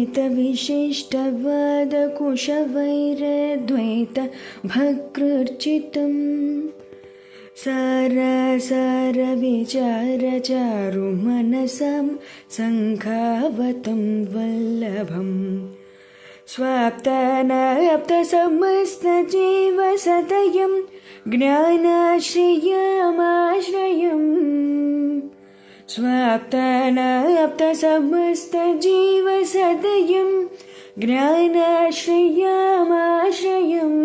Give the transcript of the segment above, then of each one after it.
द्वैतविशिष्टवादकुशवैरद्वैतभकृर्चितं सारसारविचारचारुमनसं सङ्घावतं वल्लभम् स्वाप्तानाप्तसमस्तजीवसदयं ज्ञानाश्रयमाश्रयम् स्वाप्तानाप्तसमस्तजीवसदयं ज्ञानाश्रयमाश्रयम्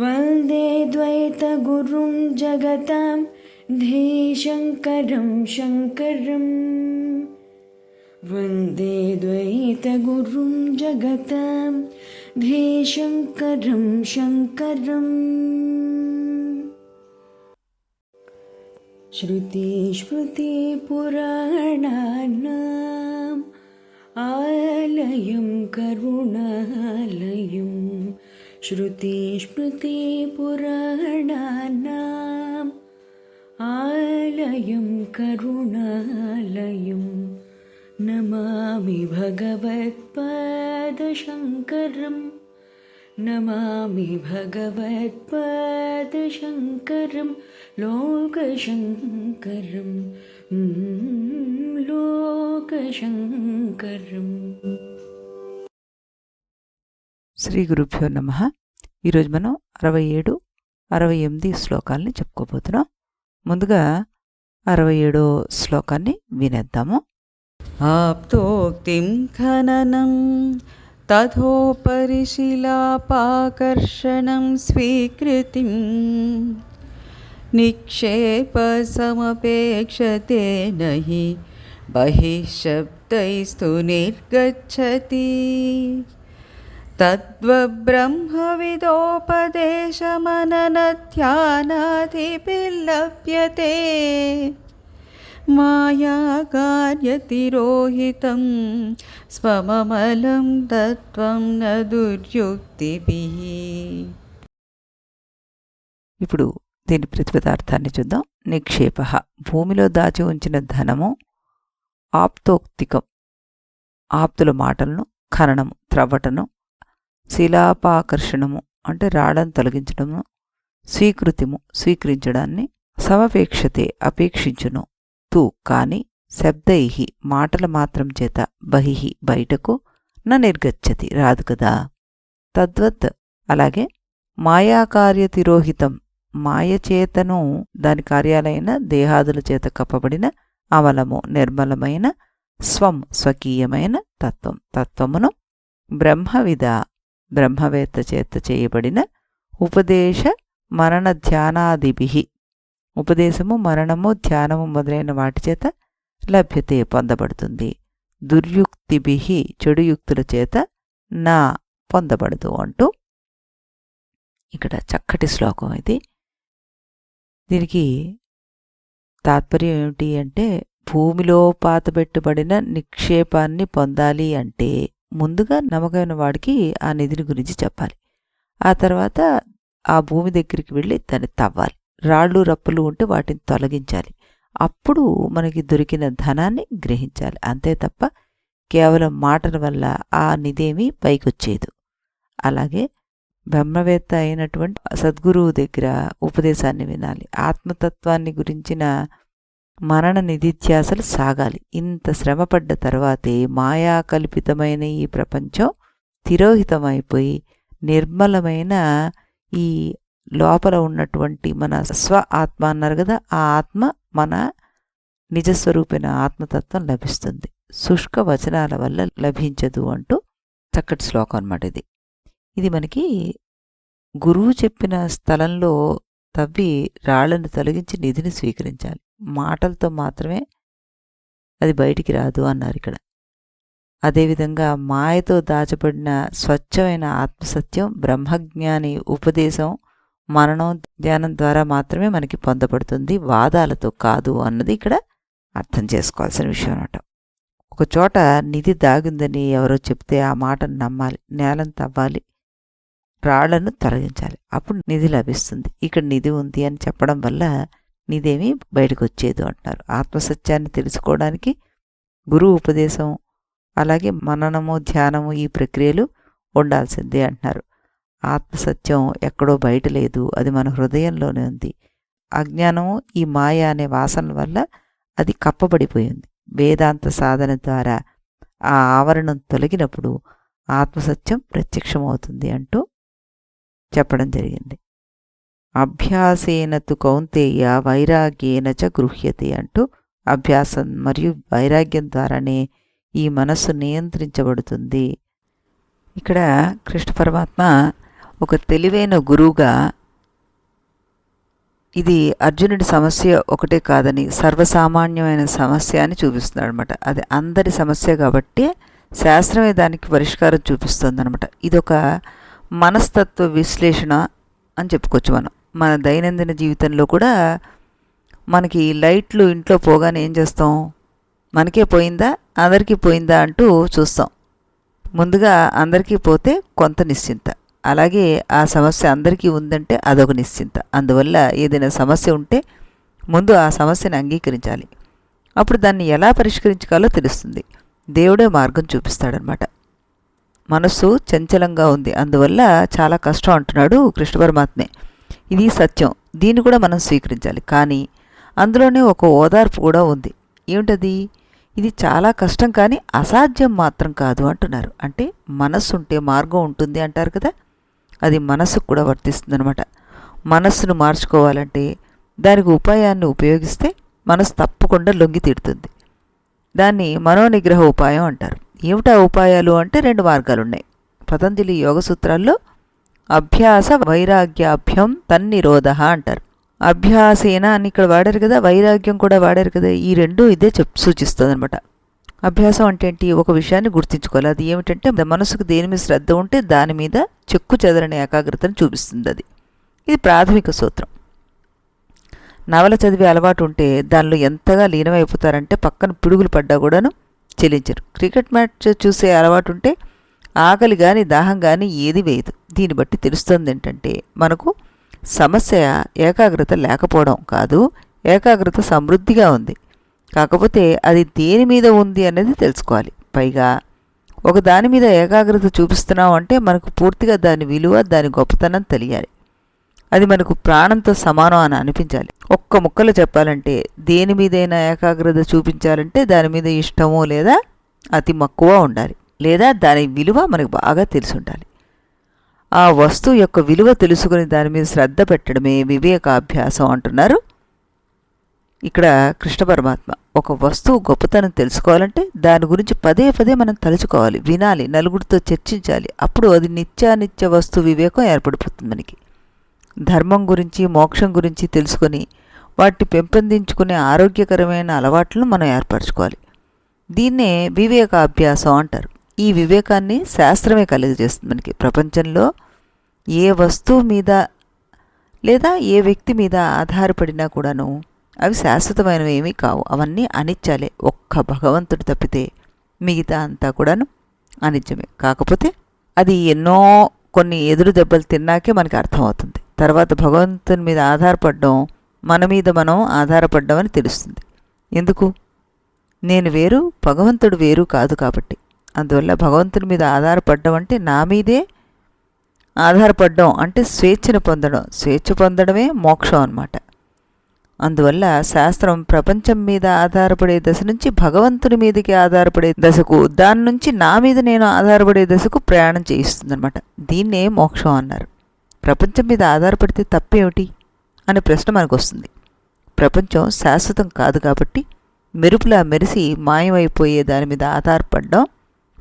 वन्दे द्वैतगुरुं जगतां धीशङ्करं शङ्करम् वन्दे द्वैतगुरुं जगतां धीशङ्करं शङ्करम्। श्रुतिस्मृतिपुराणानाम् आलयं करुणालयं श्रुतिस्मृतिपुराणानाम् आलयं करुणालयं नमामि भगवत्पादशङ्करं नमामि भगवत्पादशङ्करं लोकशङ्करं లోకశంకరం. శ్రీ గురుభ్యో నమః. ఈరోజు మనం 67, 68 శ్లోకాల్ని చెప్పుకోబోతున్నాం. ముందుగా 67వ శ్లోకాన్ని వినేద్దాము. ఆప్తోక్తిం ఖననం తథోపరిశిలాపాకర్షణం స్వీకృతిం నిక్షేపసమపేక్షతే నహి బహిః శబ్దైస్తు నిర్గచ్చతి తద్వబ్రహ్మవిదోపదేశమననధ్యానాదిభిర్లభ్యతే మాయాకార్యతిరోహితం స్వమమలం తత్వం న దుర్యుక్తిభిః. ఇప్పుడు దీని ప్రతిపదార్థాన్ని చూద్దాం. నిక్షేప భూమిలో దాచి ఉంచిన ధనము, ఆప్తోక్తికం ఆప్తుల మాటలను, ఖననము త్రవ్వటను, శిలాపాకర్షణము అంటే రాళ్లను తొలగించడము, స్వీకృతిము స్వీకరించడాన్ని, సమపేక్షతే అపేక్షించును, తు కాని, శబ్దై మాటల మాత్రం చేత, బహిః బయటకు, న నిర్గచ్చతి రాదు కదా. తద్వత్ అలాగే, మాయాకార్యతిరోహితం మాయచేతను దాని కార్యాలైన దేహాదుల చేత కప్పబడిన, అమలము నిర్మలమైన, స్వం స్వకీయమైన తత్వం తత్వమును, బ్రహ్మవిద బ్రహ్మవేత్త చేత చేయబడిన, ఉపదేశ మరణ ధ్యానాదిభిః ఉపదేశము మరణము ధ్యానము మొదలైన వాటి చేత లభ్యతే పొందబడుతుంది. దుర్యుక్తిభిః చెడు యుక్తుల చేత నా పొందబడదు అంటూ ఇక్కడ చక్కటి శ్లోకం ఇది. దీనికి తాత్పర్యం ఏమిటి అంటే, భూమిలో పాతబెట్టబడిన నిక్షేపాన్ని పొందాలి అంటే ముందుగా నమ్మకమైన వాడికి ఆ నిధిని గురించి చెప్పాలి. ఆ తర్వాత ఆ భూమి దగ్గరికి వెళ్ళి దాన్ని తవ్వాలి. రాళ్ళు రప్పులు ఉంటే వాటిని తొలగించాలి. అప్పుడు మనకి దొరికిన ధనాన్ని గ్రహించాలి. అంతే తప్ప కేవలం మాటల వల్ల ఆ నిధేమీ పైకొచ్చేదు. అలాగే బ్రహ్మవేత్త అయినటువంటి సద్గురువు దగ్గర ఉపదేశాన్ని వినాలి. ఆత్మతత్వాన్ని గురించిన మరణ నిధిధ్యాసలు సాగాలి. ఇంత శ్రమపడ్డ తర్వాతే మాయాకల్పితమైన ఈ ప్రపంచం తిరోహితమైపోయి నిర్మలమైన ఈ లోపల ఉన్నటువంటి మన స్వ ఆత్మ అన్నారు కదా, ఆ ఆత్మ మన నిజస్వరూపైన ఆత్మతత్వం లభిస్తుంది. శుష్క వచనాల వల్ల లభించదు అంటూ చక్కటి శ్లోకం అన్నమాట ఇది. ఇది మనకి గురువు చెప్పిన స్థలంలో తవ్వి రాళ్లను తొలగించి నిధిని స్వీకరించాలి. మాటలతో మాత్రమే అది బయటికి రాదు అన్నారు ఇక్కడ. అదేవిధంగా మాయతో దాచబడిన స్వచ్ఛమైన ఆత్మసత్యం బ్రహ్మజ్ఞాని ఉపదేశం మరణం ధ్యానం ద్వారా మాత్రమే మనకి పొందబడుతుంది, వాదాలతో కాదు అన్నది ఇక్కడ అర్థం చేసుకోవాల్సిన విషయం అన్నమాట. ఒక చోట నిధి దాగిందని ఎవరో చెప్తే ఆ మాటను నమ్మాలి, నేలను తవ్వాలి, రాళ్లను తొలగించాలి, అప్పుడు నిధి లభిస్తుంది. ఇక్కడ నిధి ఉంది అని చెప్పడం వల్ల నిధేమీ బయటకు వచ్చేది అంటున్నారు. ఆత్మసత్యాన్ని తెలుసుకోవడానికి గురువు ఉపదేశం అలాగే మననము, ధ్యానము ఈ ప్రక్రియలు ఉండాల్సిందే అంటున్నారు. ఆత్మసత్యం ఎక్కడో బయట లేదు, అది మన హృదయంలోనే ఉంది. అజ్ఞానము, ఈ మాయ అనే వాసనల వల్ల అది కప్పబడిపోయింది. వేదాంత సాధన ద్వారా ఆ ఆవరణం తొలగినప్పుడు ఆత్మసత్యం ప్రత్యక్షమవుతుంది అంటూ చెప్పడం జరిగింది. అభ్యాసేన తు కౌంతేయ వైరాగ్యేన చ గృహ్యతే అంటూ అభ్యాసం మరియు వైరాగ్యం ద్వారానే ఈ మనస్సు నియంత్రించబడుతుంది. ఇక్కడ కృష్ణ పరమాత్మ ఒక తెలివైన గురువుగా ఇది అర్జునుడి సమస్య ఒకటే కాదని సర్వసామాన్యమైన సమస్య అని చూపిస్తున్నాడు అనమాట. అది అందరి సమస్య కాబట్టి శాస్త్రమే దానికి పరిష్కారం చూపిస్తుంది అనమాట. ఇదొక మనస్తత్వ విశ్లేషణ అని చెప్పుకోవచ్చు. మన దైనందిన జీవితంలో కూడా మనకి లైట్లు ఇంట్లో పోగానే ఏం చేస్తాం? మనకే పోయిందా, అందరికీ పోయిందా అంటూ చూస్తాం. ముందుగా అందరికీ పోతే కొంత నిశ్చింత, అలాగే ఆ సమస్య అందరికీ ఉందంటే అదొక నిశ్చింత. అందువల్ల ఏదైనా సమస్య ఉంటే ముందు ఆ సమస్యను అంగీకరించాలి. అప్పుడు దాన్ని ఎలా పరిష్కరించుకోవాలో తెలుస్తుంది. దేవుడే మార్గం చూపిస్తాడనమాట. మనస్సు చంచలంగా ఉంది, అందువల్ల చాలా కష్టం అంటున్నాడు కృష్ణ పరమాత్మే. ఇది సత్యం, దీన్ని కూడా మనం స్వీకరించాలి. కానీ అందులోనే ఒక ఓదార్పు కూడా ఉంది. ఏమిటది? ఇది చాలా కష్టం కానీ అసాధ్యం మాత్రం కాదు అంటున్నారు. అంటే మనస్సు ఉంటే మార్గం ఉంటుంది అంటారు కదా, అది మనస్సుకు కూడా వర్తిస్తుందనమాట. మనస్సును మార్చుకోవాలంటే దానికి ఉపాయాన్ని ఉపయోగిస్తే మనసు తప్పకుండా లొంగి తీరుతుంది. దాన్ని మనోనిగ్రహ ఉపాయం అంటారు. ఏమిటా ఉపాయాలు అంటే 2 మార్గాలు ఉన్నాయి. పతంజలి యోగ సూత్రాల్లో అభ్యాస వైరాగ్యాభ్యం తన్నిరోధ అంటారు. అభ్యాసేన అని ఇక్కడ వాడారు కదా, వైరాగ్యం కూడా వాడారు కదా. ఈ రెండు ఇదే సూచిస్తుంది అనమాట. అభ్యాసం అంటే ఏంటి? ఒక విషయాన్ని గుర్తించుకోవాలి. అది ఏమిటంటే మనసుకు దేని మీద శ్రద్ధ ఉంటే దాని మీద చెక్కు చెదరని ఏకాగ్రతను చూపిస్తుంది. ఇది ప్రాథమిక సూత్రం. నవల చదివే అలవాటు ఉంటే దానిలో ఎంతగా లీనమైపోతారంటే పక్కన పిడుగులు పడ్డా కూడాను చెలించరు. క్రికెట్ మ్యాచ్ చూసే అలవాటు ఉంటే ఆకలి కానీ దాహం కానీ ఏది వేయదు. దీన్ని బట్టి తెలుస్తుంది ఏంటంటే మనకు సమస్య ఏకాగ్రత లేకపోవడం కాదు, ఏకాగ్రత సమృద్ధిగా ఉంది. కాకపోతే అది దేని మీద ఉంది అనేది తెలుసుకోవాలి. పైగా ఒక దాని మీద ఏకాగ్రత చూపిస్తున్నాం అంటే మనకు పూర్తిగా దాని విలువ, దాని గొప్పతనం తెలియాలి. అది మనకు ప్రాణంతో సమానం అని అనిపించాలి. ఒక్క ముక్కలో చెప్పాలంటే దేని మీదైనా ఏకాగ్రత చూపించాలంటే దాని మీద ఇష్టమో లేదా అతి మక్కువ ఉండాలి, లేదా దాని విలువ మనకు బాగా తెలిసి ఉండాలి. ఆ వస్తువు యొక్క విలువ తెలుసుకుని దాని మీద శ్రద్ధ పెట్టడమే వివేకాభ్యాసం అంటున్నారు ఇక్కడ కృష్ణ పరమాత్మ. ఒక వస్తువు గొప్పతనం తెలుసుకోవాలంటే దాని గురించి పదే పదే మనం తలుచుకోవాలి, వినాలి, నలుగురితో చర్చించాలి. అప్పుడు అది నిత్యానిత్య వస్తు వివేకం ఏర్పడిపోతుంది. మనకి ధర్మం గురించి, మోక్షం గురించి తెలుసుకొని వాటిని పెంపొందించుకునే ఆరోగ్యకరమైన అలవాట్లను మనం ఏర్పరచుకోవాలి. దీన్నే వివేకాభ్యాసం అంటారు. ఈ వివేకాన్ని శాస్త్రమే కలిగజేస్తుంది మనకి. ప్రపంచంలో ఏ వస్తువు మీద లేదా ఏ వ్యక్తి మీద ఆధారపడినా కూడాను అవి శాశ్వతమైనవి ఏమీ కావు. అవన్నీ అనిత్యాలే. ఒక్క భగవంతుడు తప్పితే మిగతా అంతా కూడాను అనిత్యమే. కాకపోతే అది కొన్ని ఎదురు దెబ్బలు తిన్నాకే మనకి అర్థమవుతుంది. తర్వాత భగవంతుని మీద ఆధారపడడం మన మీద మనం ఆధారపడ్డం అని తెలుస్తుంది. ఎందుకు? నేను వేరు, భగవంతుడు వేరు కాదు కాబట్టి. అందువల్ల భగవంతుని మీద ఆధారపడడం అంటే నా మీదే ఆధారపడడం అంటే స్వేచ్ఛను పొందడం. స్వేచ్ఛ పొందడమే మోక్షం అన్నమాట. అందువల్ల శాస్త్రం ప్రపంచం మీద ఆధారపడే దశ నుంచి భగవంతుని మీదకి ఆధారపడే దశకు, దాని నుంచి నా మీద నేను ఆధారపడే దశకు ప్రయాణం చేయిస్తుందన్నమాట. దీన్నే మోక్షం అన్నారు. ప్రపంచం మీద ఆధారపడితే తప్పేమిటి అనే ప్రశ్న మనకు వస్తుంది. ప్రపంచం శాశ్వతం కాదు కాబట్టి మెరుపులా మెరిసి మాయమైపోయే దాని మీద ఆధారపడడం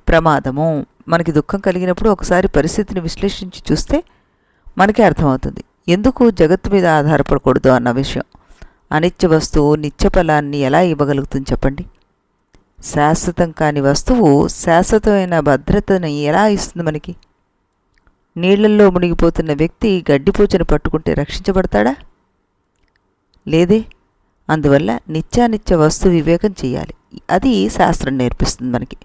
ప్రమాదము. మనకి దుఃఖం కలిగినప్పుడు ఒకసారి పరిస్థితిని విశ్లేషించి చూస్తే మనకే అర్థమవుతుంది ఎందుకు జగత్తు మీద ఆధారపడకూడదు అన్న విషయం. అనిత్య వస్తువు నిత్య ఫలాన్ని ఎలా ఇవ్వగలుగుతుంది చెప్పండి? శాశ్వతం కాని వస్తువు శాశ్వతమైన భద్రతను ఎలా ఇస్తుంది మనకి? నీళ్లల్లో మునిగిపోతున్న వ్యక్తి గడ్డిపూచను పట్టుకుంటే రక్షించబడతాడా? లేదే. అందువల్ల నిత్యానిత్య వస్తు వివేకం చేయాలి. అది శాస్త్రం నేర్పిస్తుంది మనకి.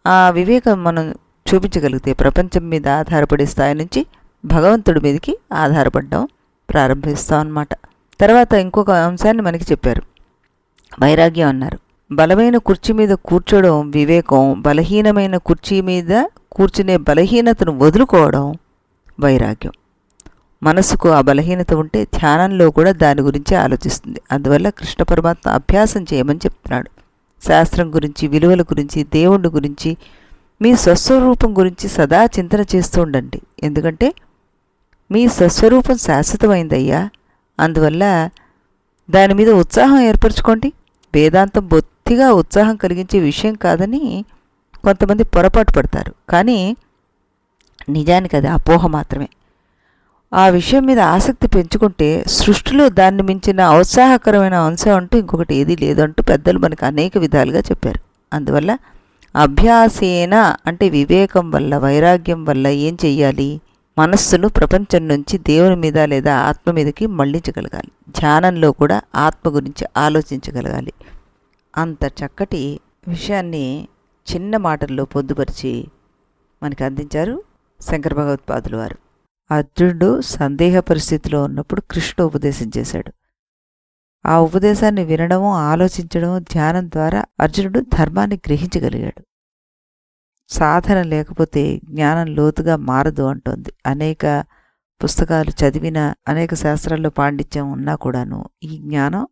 ఆ వివేకం మనం చూపించగలిగితే ప్రపంచం మీద ఆధారపడే స్థాయి నుంచి భగవంతుడి మీదకి ఆధారపడడం ప్రారంభిస్తాం అన్నమాట. తర్వాత ఇంకొక అంశాన్ని మనకి చెప్పారు, వైరాగ్యం అన్నారు. బలమైన కుర్చీ మీద కూర్చోవడం వివేకం, బలహీనమైన కుర్చీ మీద కూర్చునే బలహీనతను వదులుకోవడం వైరాగ్యం. మనసుకు ఆ బలహీనత ఉంటే ధ్యానంలో కూడా దాని గురించి ఆలోచిస్తుంది. అందువల్ల కృష్ణ పరమాత్మ అభ్యాసం చేయమని చెప్తున్నాడు. శాస్త్రం గురించి, విలువల గురించి, దేవుడి గురించి, మీ స్వస్వరూపం గురించి సదా చింతన చేస్తూ ఉండండి. ఎందుకంటే మీ స్వస్వరూపం శాశ్వతమైందయ్యా. అందువల్ల దాని మీద ఉత్సాహం ఏర్పరచుకోండి. వేదాంతం బొత్తిగా ఉత్సాహం కలిగించే విషయం కాదని కొంతమంది పొరపాటు పడతారు. కానీ నిజానికి అది అపోహ మాత్రమే. ఆ విషయం మీద ఆసక్తి పెంచుకుంటే సృష్టిలో దాన్ని మించిన ఔత్సాహకరమైన అంశం అంటూ ఇంకొకటి ఏదీ లేదంటూ పెద్దలు మనకు అనేక విధాలుగా చెప్పారు. అందువల్ల అభ్యాసేన అంటే వివేకం వల్ల, వైరాగ్యం వల్ల ఏం చెయ్యాలి? మనస్సును ప్రపంచం నుంచి దేవుని మీద లేదా ఆత్మ మీదకి మళ్లించగలగాలి. ధ్యానంలో కూడా ఆత్మ గురించి ఆలోచించగలగాలి. అంత చక్కటి విషయాన్ని చిన్న మాటల్లో పొందుపరిచి మనకి అందించారు శంకర భగవత్పాదులు వారు. అర్జునుడు సందేహ పరిస్థితిలో ఉన్నప్పుడు కృష్ణుడు ఉపదేశం చేశాడు. ఆ ఉపదేశాన్ని వినడము, ఆలోచించడము, ధ్యానం ద్వారా అర్జునుడు ధర్మాన్ని గ్రహించగలిగాడు. సాధన లేకపోతే జ్ఞానం లోతుగా మారదు అంటోంది. అనేక పుస్తకాలు చదివిన, అనేక శాస్త్రాల్లో పాండిత్యం ఉన్నా కూడాను ఈ జ్ఞానం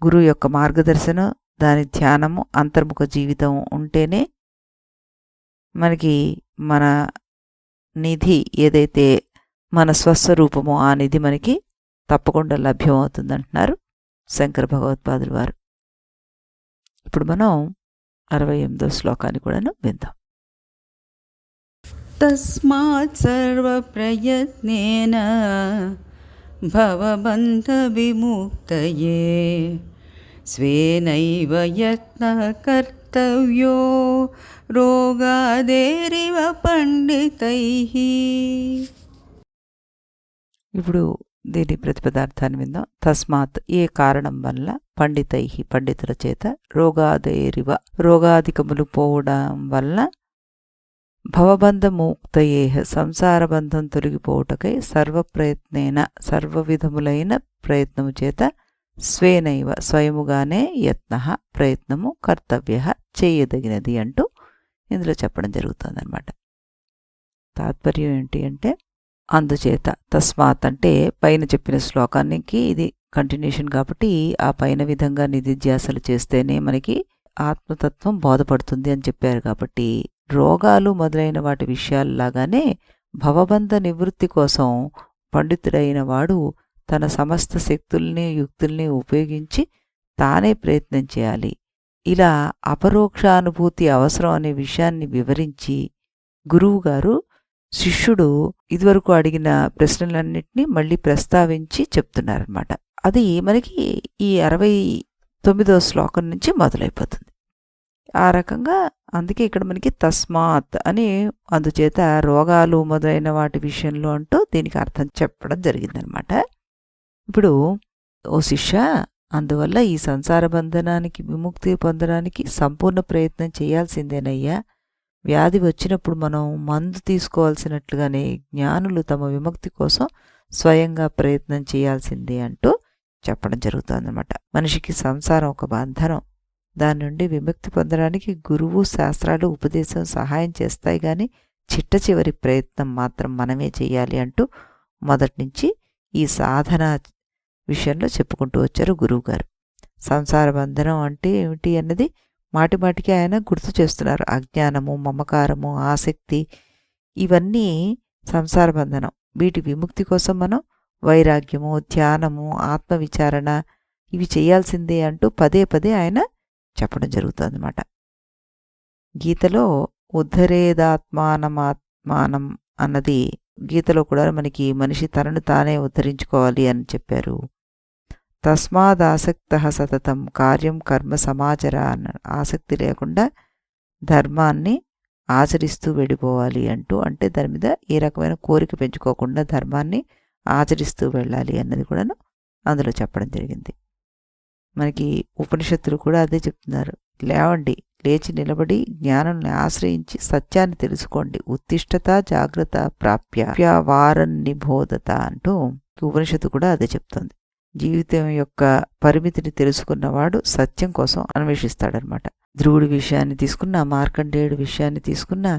గురువు యొక్క మార్గదర్శనం, దాని ధ్యానము, అంతర్ముఖ జీవితం ఉంటేనే మనకి మన నిధి ఏదైతే మన స్వస్వరూపమో ఆ నిధి మనకి తప్పకుండా లభ్యమవుతుందంటున్నారు శంకర భగవత్పాదులు వారు. ఇప్పుడు మనం 68వ శ్లోకాన్ని కూడాను విందాం. తస్మాత్ సర్వ ప్రయత్నేన భవబంధ విముక్తయే స్వేనైవ యత్నః కర్తవ్యో రోగాదేరివ పండితైః. ఇప్పుడు దీని ప్రతిపదార్థాన్ని విందాం. తస్మాత్ ఏ కారణం వల్ల, పండితై పండితుల చేత, రోగాదేరివ రోగాధికములు పోవడం వల్ల, భవబంధముక్తయే సంసార బంధం తొలగిపోవుటకై సర్వప్రయత్నేన సర్వవిధములైన ప్రయత్నము చేత, స్వేనైవ స్వయముగానే యత్నః ప్రయత్నము కర్తవ్య చేయదగినది అంటూ ఇందులో చెప్పడం జరుగుతుందన్నమాట. తాత్పర్యం ఏంటి అంటే అందుచేత, తస్మాత్ అంటే పైన చెప్పిన శ్లోకానికి ఇది కంటిన్యూషన్ కాబట్టి ఆ పైన విధంగా నిధిధ్యాసలు చేస్తేనే మనకి ఆత్మతత్వం బోధపడుతుంది అని చెప్పారు. కాబట్టి రోగాలు మొదలైన వాటి విషయాల్లాగానే భవబంధ నివృత్తి కోసం పండితుడైన వాడు తన సమస్త శక్తుల్ని, యుక్తుల్ని ఉపయోగించి తానే ప్రయత్నం చేయాలి. ఇలా అపరోక్షానుభూతి అవసరం అనే విషయాన్ని వివరించి గురువుగారు శిష్యుడు ఇదివరకు అడిగిన ప్రశ్నలన్నింటినీ మళ్ళీ ప్రస్తావించి చెప్తున్నారనమాట. అది మనకి ఈ 69వ శ్లోకం నుంచి మొదలైపోతుంది. ఆ రకంగా అందుకే ఇక్కడ మనకి తస్మాత్ అని, అందుచేత రోగాలు మొదలైన వాటి విషయంలో అంటూ దీనికి అర్థం చెప్పడం జరిగిందనమాట. ఇప్పుడు ఓ శిష్య, అందువల్ల ఈ సంసార బంధనానికి విముక్తి పొందడానికి సంపూర్ణ ప్రయత్నం చేయాల్సిందేనయ్యా. వ్యాధి వచ్చినప్పుడు మనం మందు తీసుకోవాల్సినట్లుగానే జ్ఞానులు తమ విముక్తి కోసం స్వయంగా ప్రయత్నం చేయాల్సిందే అంటూ చెప్పడం జరుగుతుందన్నమాట. మనిషికి సంసారం ఒక బంధనం. దాని నుండి విముక్తి పొందడానికి గురువు, శాస్త్రాలు, ఉపదేశం సహాయం చేస్తాయి. కానీ చిట్ట చివరి ప్రయత్నం మాత్రం మనమే చేయాలి అంటూ మొదటి నుంచి ఈ సాధన విషయంలో చెప్పుకుంటూ వచ్చారు గురువుగారు. సంసార బంధనం అంటే ఏమిటి అన్నది మాటిమాటికి ఆయన గుర్తు చేస్తున్నారు. అజ్ఞానము, మమకారము, ఆసక్తి ఇవన్నీ సంసార బంధనం. వీటి విముక్తి కోసం మనం వైరాగ్యము, ధ్యానము, ఆత్మవిచారణ ఇవి చేయాల్సిందే అంటూ పదే పదే ఆయన చెప్పడం జరుగుతుందన్నమాట. గీతలో ఉద్ధరేదాత్మానమాత్మానం అన్నది గీతలో కూడా మనకి మనిషి తనను తానే ఉద్ధరించుకోవాలి అని చెప్పారు. తస్మాదాసక్తః సతతం కార్యం కర్మ సమాచర అన్నాడు. ఆసక్తి లేకుండా ధర్మాన్ని ఆచరిస్తూ వెళ్ళిపోవాలి అంటూ, అంటే దాని మీద ఏ రకమైన కోరిక పెంచుకోకుండా ధర్మాన్ని ఆచరిస్తూ వెళ్ళాలి అన్నది కూడాను అందులో చెప్పడం జరిగింది. మనకి ఉపనిషత్తులు కూడా అదే చెప్తున్నారు. లేవండి, లేచి నిలబడి జ్ఞానాన్ని ఆశ్రయించి సత్యాన్ని తెలుసుకోండి. ఉత్తిష్టత జాగ్రత్త ప్రాప్య వారం నిబోధత అంటూ ఉపనిషత్తు కూడా అదే చెప్తుంది. జీవితం యొక్క పరిమితిని తెలుసుకున్నవాడు సత్యం కోసం అన్వేషిస్తాడనమాట. ధ్రువుడి విషయాన్ని తీసుకున్నా, మార్కండేయుడి విషయాన్ని తీసుకున్నా,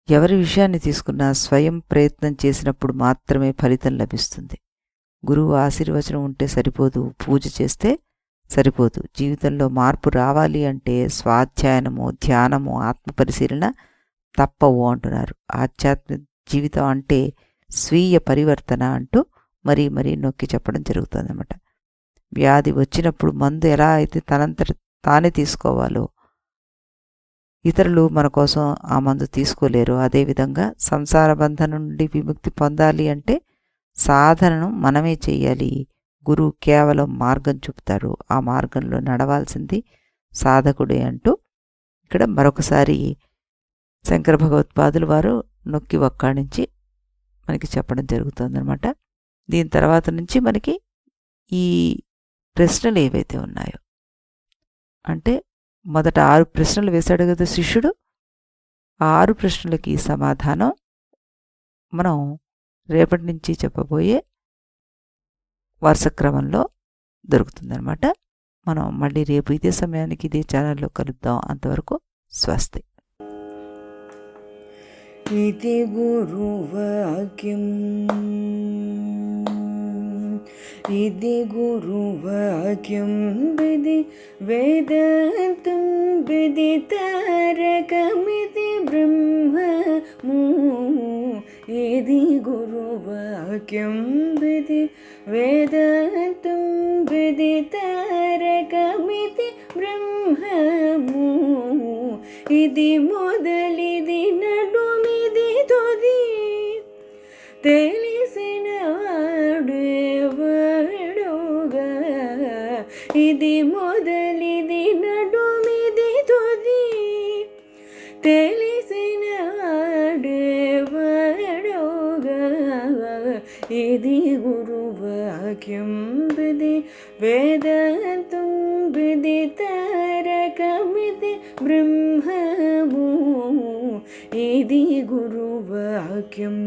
ఎవరి విషయాన్ని తీసుకున్నా స్వయం ప్రయత్నం చేసినప్పుడు మాత్రమే ఫలితం లభిస్తుంది. గురువు ఆశీర్వచనం ఉంటే సరిపోదు, పూజ చేస్తే సరిపోదు. జీవితంలో మార్పు రావాలి అంటే స్వాధ్యాయనము, ధ్యానము, ఆత్మపరిశీలన తప్పవు అంటున్నారు. ఆధ్యాత్మిక జీవితం అంటే స్వీయ పరివర్తన అంటూ మరీ మరీ నొక్కి చెప్పడం జరుగుతుందన్నమాట. వ్యాధి వచ్చినప్పుడు మందు ఎలా అయితే తనంతట తానే తీసుకోవాలో ఇతరులు మన కోసం ఆ మందు తీసుకోలేరు. అదేవిధంగా సంసార బంధం నుండి విముక్తి పొందాలి అంటే సాధనను మనమే చేయాలి. గురువు కేవలం మార్గం చూపుతారు, ఆ మార్గంలో నడవాల్సింది సాధకుడే అంటూ ఇక్కడ మరొకసారి శంకర భగవత్పాదులు వారు నొక్కి వక్కాణించి మనకి చెప్పడం జరుగుతుందన్నమాట. దీని తర్వాత నుంచి మనకి ఈ ప్రశ్నలు ఏవైతే ఉన్నాయో, అంటే మొదట 6 ప్రశ్నలు వేశాడు కదా శిష్యుడు, ఆ 6 ప్రశ్నలకి సమాధానం మనం రేపటి నుంచి చెప్పబోయే వరుస క్రమంలో దొరుకుతుందన్నమాట. మనం మళ్ళీ రేపు ఇదే సమయానికి ఇదే ఛానల్లో కలుద్దాం. అంతవరకు స్వస్తి. इति गुरुवाक्यम् इति गुरुवाक्यं विधि वेदान्तं विदितारकमिति ब्रह्ममु इति गुरुवाक्यं विधि वेदान्तं विदितारकमिति ब्रह्ममु इति मोदलिदि नडुमिदि तुदि తెలిసిన వాడెవడుగా ఇది మొదలిది నడుమిది తుది తెలిసిన వాడెవడుగా ఇది గురువాక్యం విధి వేదాంతం విదితారకమితి బ్రహ్మము ఇది గురువాక్యం.